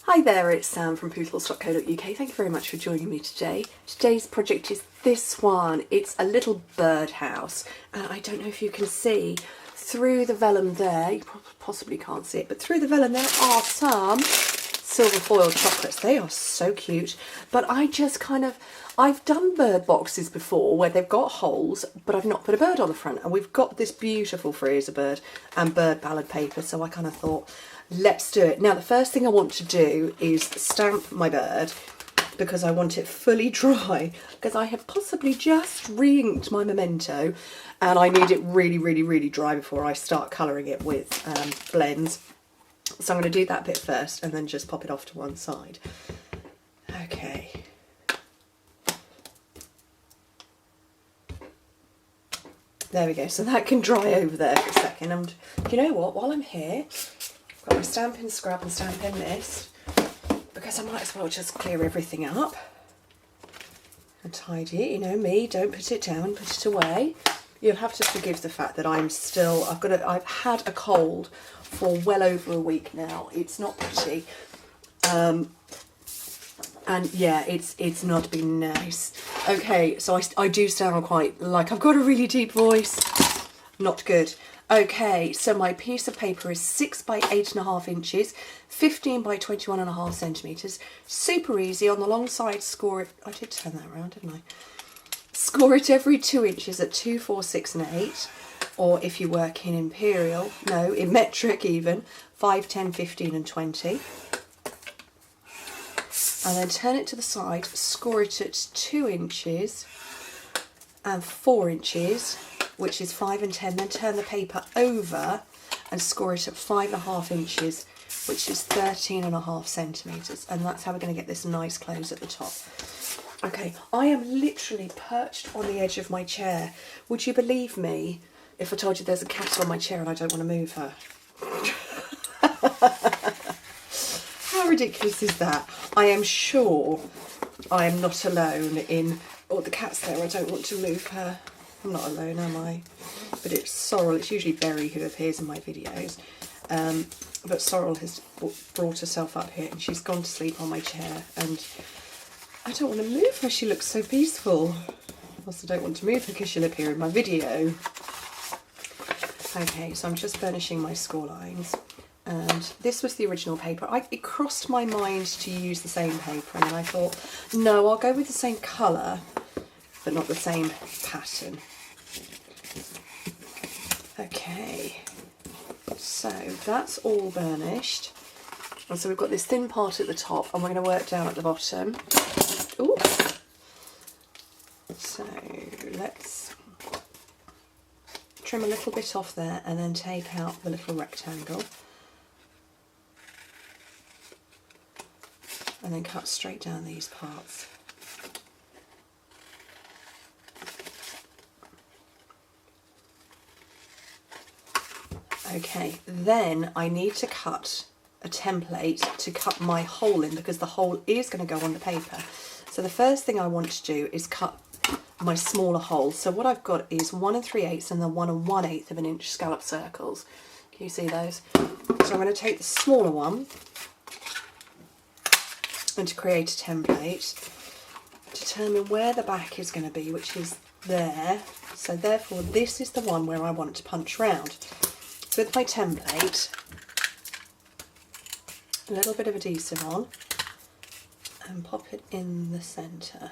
Hi there, it's Sam from poodles.co.uk. Thank you very much for joining me today. Today's project is this one. It's a little birdhouse, and I don't know if you can see through the vellum there, you possibly can't see it, but through the vellum there are some silver foil chocolates. They are so cute, but I've done bird boxes before where they've got holes, but I've not put a bird on the front, and we've got this beautiful Freezer bird and bird ballad paper, so I kind of thought, let's do it. Now, the first thing I want to do is stamp my bird because I want it fully dry, because I have possibly just re-inked my memento and I need it really, really, really dry before I start colouring it with blends. So I'm going to do that bit first and then just pop it off to one side. Okay. There we go. So that can dry over there for a second. And you know what? While I'm here, I've got my Stampin' Scrub and Stampin' Mist, because I might as well just clear everything up and tidy it. You know me, don't put it down, put it away. You'll have to forgive the fact that I've had a cold for well over a week now. It's not pretty. And yeah, it's not been nice. Okay, so I do sound quite like I've got a really deep voice. Not good. Okay, so my piece of paper is 6 by 8.5 inches, 15 by 21.5 centimetres. Super easy. On the long side, score it. I did turn that around, didn't I? Score it every 2 inches at 2, 4, 6 and 8. Or if you work in imperial, no, in metric even, 5, 10, 15 and 20. And then turn it to the side, score it at 2 inches and 4 inches, which is 5 and 10, then turn the paper over and score it at 5.5 inches, which is 13.5 centimetres. And that's how we're going to get this nice close at the top. Okay, I am literally perched on the edge of my chair. Would you believe me if I told you there's a cat on my chair and I don't want to move her? How ridiculous is that? I am sure I am not alone in... Oh, the cat's there, I don't want to move her. I'm not alone, am I? But it's Sorrel. It's usually Berry who appears in my videos. But Sorrel has brought herself up here and she's gone to sleep on my chair. And I don't want to move her. She looks so peaceful. I also don't want to move her because she'll appear in my video. Okay, so I'm just burnishing my score lines. And this was the original paper. It crossed my mind to use the same paper, and then I thought, no, I'll go with the same colour, but not the same pattern. Okay, so that's all burnished. And so we've got this thin part at the top, and we're going to work down at the bottom. Ooh. So let's trim a little bit off there, and then take out the little rectangle. And then cut straight down these parts. Okay, then I need to cut a template to cut my hole in, because the hole is going to go on the paper. So the first thing I want to do is cut my smaller hole. So what I've got is 1 3/8 and then 1 1/8 of an inch scallop circles. Can you see those? So I'm going to take the smaller one, and to create a template, determine where the back is going to be, which is there. So therefore this is the one where I want to punch round. So with my template, a little bit of adhesive on and pop it in the centre.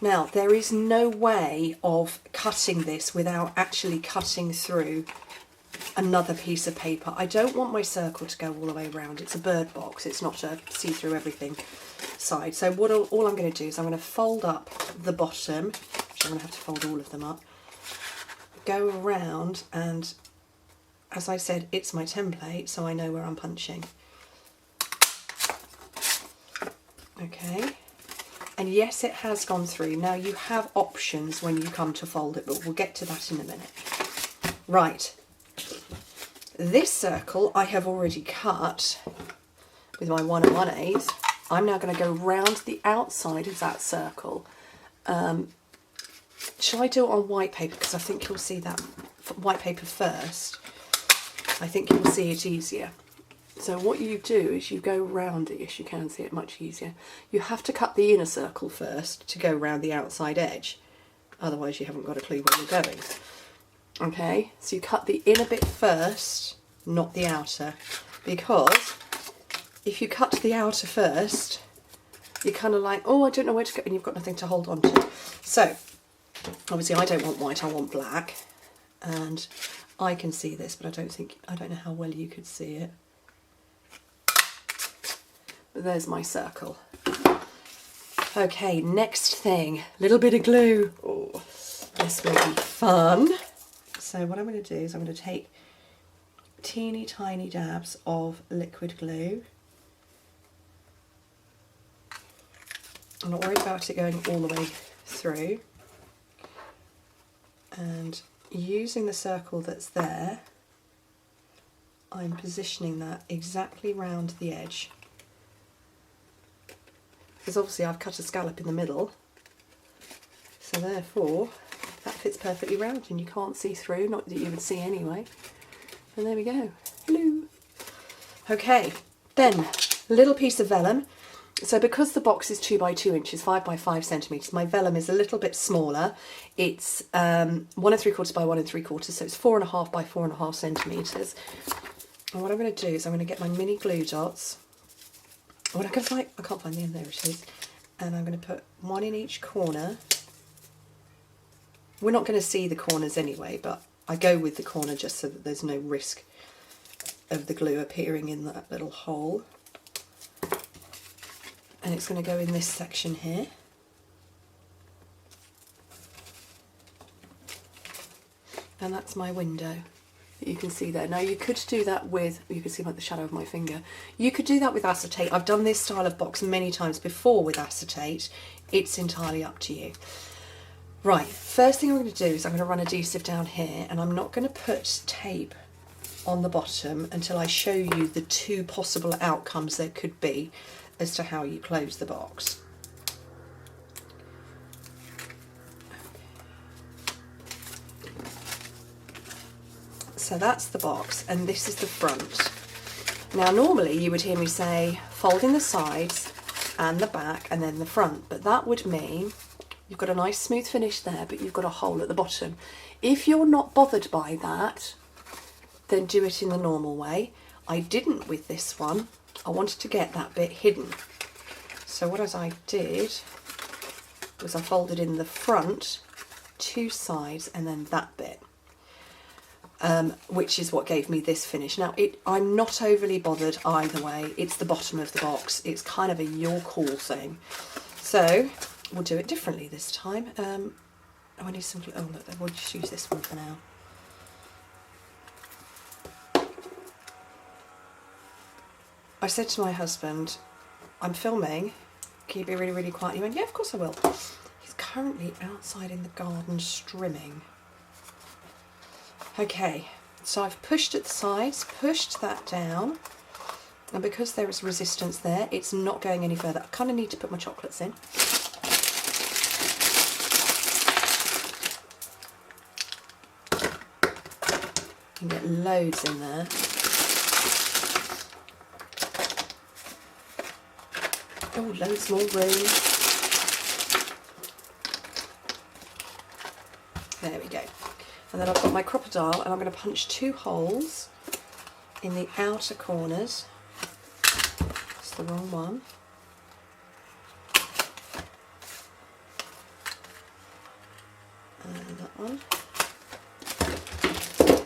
Now there is no way of cutting this without actually cutting through another piece of paper. I don't want my circle to go all the way around. It's a bird box, it's not a see-through everything side. So all I'm going to do is I'm going to fold up the bottom, which I'm going to have to fold all of them up, go around, and as I said, it's my template, so I know where I'm punching. Okay, and yes, it has gone through. Now you have options when you come to fold it, but we'll get to that in a minute. Right. This circle I have already cut with my 1 1/8. I'm now going to go round the outside of that circle. Shall I do it on white paper? Because I think you'll see that white paper first. I think you'll see it easier. So what you do is you go round it. Yes, you can see it much easier. You have to cut the inner circle first to go round the outside edge. Otherwise you haven't got a clue where you're going. Okay, so you cut the inner bit first, not the outer. Because if you cut the outer first, you're kind of like, oh, I don't know where to go, and you've got nothing to hold on to. So, obviously I don't want white, I want black. And I can see this, but I don't know how well you could see it. But there's my circle. Okay, next thing, little bit of glue. Oh, this will be fun. So what I'm going to do is I'm going to take teeny tiny dabs of liquid glue. I'm not worried about it going all the way through. And using the circle that's there, I'm positioning that exactly round the edge. Because obviously I've cut a scallop in the middle, so therefore that fits perfectly round and you can't see through, not that you would see anyway. And there we go. Hello. Okay, then a little piece of vellum. So because the box is 2 by 2 inches, 5 by 5 centimetres, my vellum is a little bit smaller. It's 1 3/4 by 1 3/4, so it's 4.5 by 4.5 centimetres. And what I'm going to do is I'm going to get my mini glue dots. What I can't find the end, there it is. And I'm going to put one in each corner. We're not going to see the corners anyway, but I go with the corner just so that there's no risk of the glue appearing in that little hole. And it's going to go in this section here. And that's my window that you can see there. Now you could do that with, you can see like the shadow of my finger, you could do that with acetate. I've done this style of box many times before with acetate. It's entirely up to you. Right, first thing I'm going to do is I'm going to run adhesive down here, and I'm not going to put tape on the bottom until I show you the 2 possible outcomes there could be as to how you close the box. So that's the box, and this is the front. Now normally you would hear me say fold in the sides and the back and then the front, but that would mean you've got a nice smooth finish there, but you've got a hole at the bottom. If you're not bothered by that, then do it in the normal way. I didn't with this one. I wanted to get that bit hidden. So what I did was I folded in the front, 2 sides, and then that bit, which is what gave me this finish. Now, I'm not overly bothered either way. It's the bottom of the box. It's kind of a your call thing. So we'll do it differently this time. I need some glue. Oh look, we'll just use this one for now. I said to my husband, I'm filming, can you be really, really quiet? He went, yeah, of course I will. He's currently outside in the garden strimming. Okay, so I've pushed at the sides, pushed that down, and because there is resistance there, it's not going any further. I kind of need to put my chocolates in. You can get loads in there. Oh, loads more room. There we go. And then I've got my crocodile, and I'm going to punch 2 holes in the outer corners. That's the wrong one. And that one.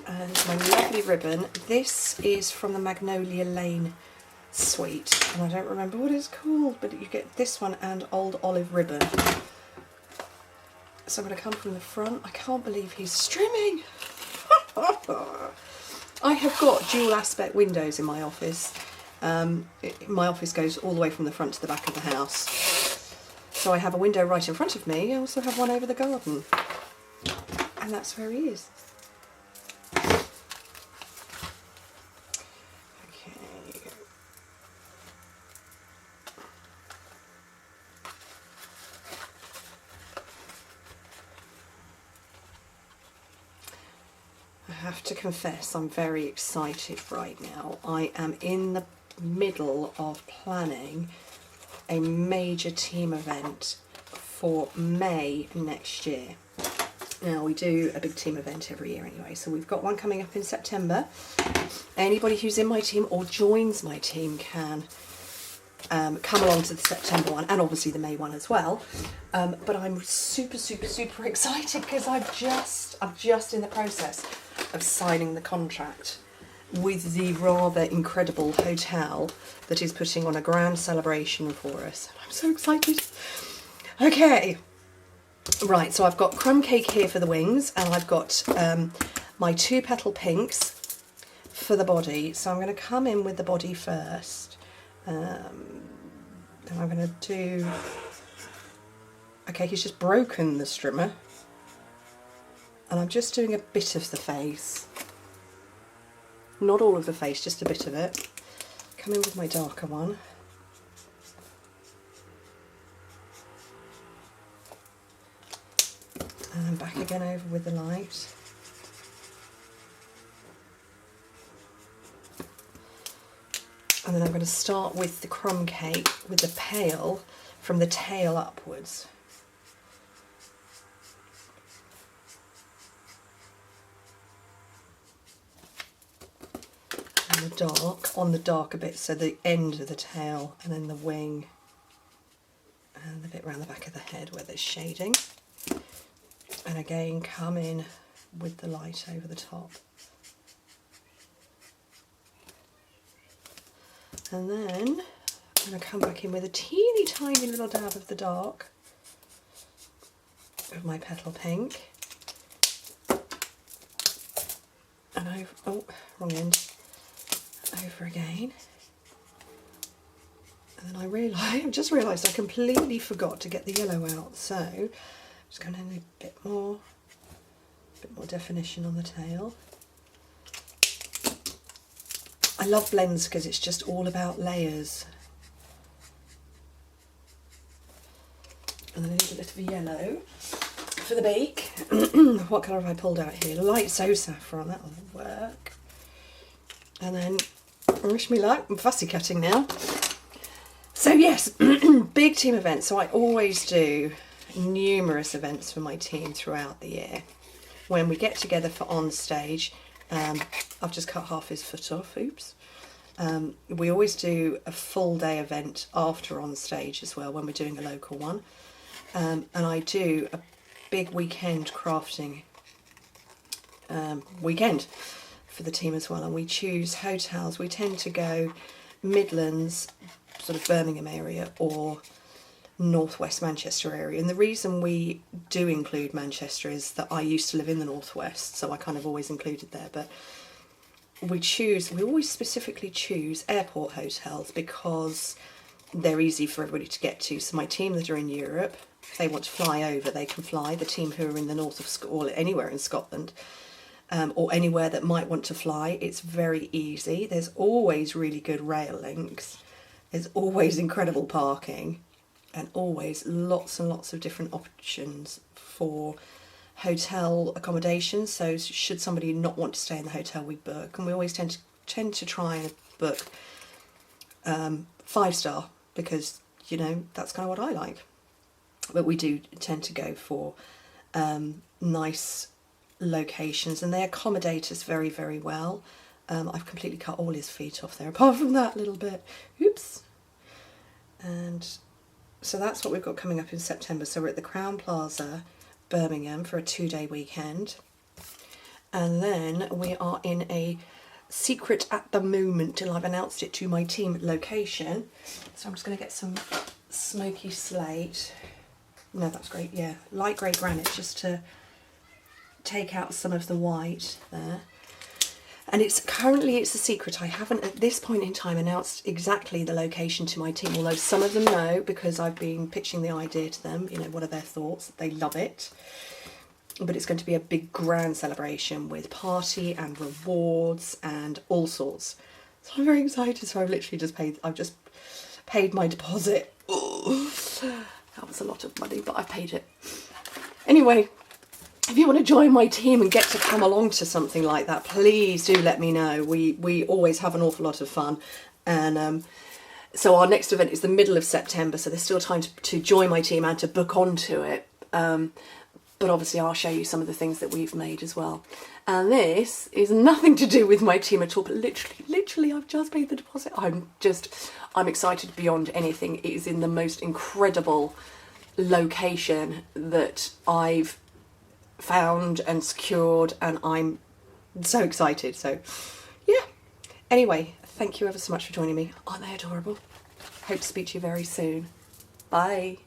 And my lovely ribbon. This is from the Magnolia Lane suite, and I don't remember what it's called, but you get this one and Old Olive ribbon. So I'm going to come from the front. I can't believe he's strimming. I have got dual aspect windows in my office. My office goes all the way from the front to the back of the house. So I have a window right in front of me. I also have one over the garden. And that's where he is. have to confess I'm very excited right now. I am in the middle of planning a major team event for May next year. Now, we do a big team event every year anyway, so we've got one coming up in September. Anybody who's in my team or joins my team can come along to the September one, and obviously the May one as well. But I'm super excited because I'm just in the process of signing the contract with the rather incredible hotel that is putting on a grand celebration for us. I'm so excited. Okay, right, so I've got crumb cake here for the wings, and I've got my 2 petal pinks for the body. So I'm going to come in with the body first. And I'm going to do... Okay, he's just broken the strimmer. And I'm just doing a bit of the face. Not all of the face, just a bit of it. Come in with my darker one. And back again over with the light. And then I'm going to start with the crumb cake with the pale from the tail upwards. And the dark, on the darker bit, so the end of the tail, and then the wing, and the bit around the back of the head where there's shading. And again, come in with the light over the top. And then I'm going to come back in with a teeny tiny little dab of the dark of my petal pink. And over, oh, wrong end, over again. And then I've just realised I completely forgot to get the yellow out, so I'm just going to need a bit more definition on the tail. I love blends because it's just all about layers. And then a little bit of yellow for the beak. What colour have I pulled out here? Light so saffron, that'll work. And then, wish me luck, I'm fussy cutting now. So yes, big team events. So I always do numerous events for my team throughout the year. When we get together for on stage, I've just cut half his foot off, oops. We always do a full day event after on stage as well when we're doing a local one. And I do a big weekend crafting weekend for the team as well. And we choose hotels. We tend to go Midlands, sort of Birmingham area, or Northwest Manchester area. And the reason we do include Manchester is that I used to live in the Northwest, so I kind of always included there. But we always specifically choose airport hotels because they're easy for everybody to get to. So my team that are in Europe, if they want to fly over, they can fly. The team who are in the north of Scotland, or anywhere in Scotland, or anywhere that might want to fly, it's very easy. There's always really good rail links. There's always incredible parking, and always lots and lots of different options for hotel accommodation. So should somebody not want to stay in the hotel, we book, and we always tend to try and book 5-star, because you know that's kind of what I like. But we do tend to go for nice locations, and they accommodate us very, very well. I've completely cut all his feet off there, apart from that little bit. Oops. And so that's what we've got coming up in September. So we're at the Crown Plaza, Birmingham, for a 2-day weekend. And then we are in a secret at the moment till I've announced it to my team location. So I'm just going to get some smoky slate. No, that's great, yeah. Light grey granite, just to take out some of the white there. And it's a secret. I haven't at this point in time announced exactly the location to my team, although some of them know because I've been pitching the idea to them. You know, what are their thoughts? They love it. But it's going to be a big grand celebration with party and rewards and all sorts. So I'm very excited. So I've just paid my deposit. Ooh, that was a lot of money, but I paid it. Anyway, if you want to join my team and get to come along to something like that, please do let me know. We always have an awful lot of fun. And so our next event is the middle of September, so there's still time to join my team and to book onto it. But obviously I'll show you some of the things that we've made as well. And this is nothing to do with my team at all, but literally I've just paid the deposit. I'm excited beyond anything. It is in the most incredible location that I've found and secured, and I'm so excited. So yeah, anyway, thank you ever so much for joining me. Aren't they adorable? Hope to speak to you very soon. Bye.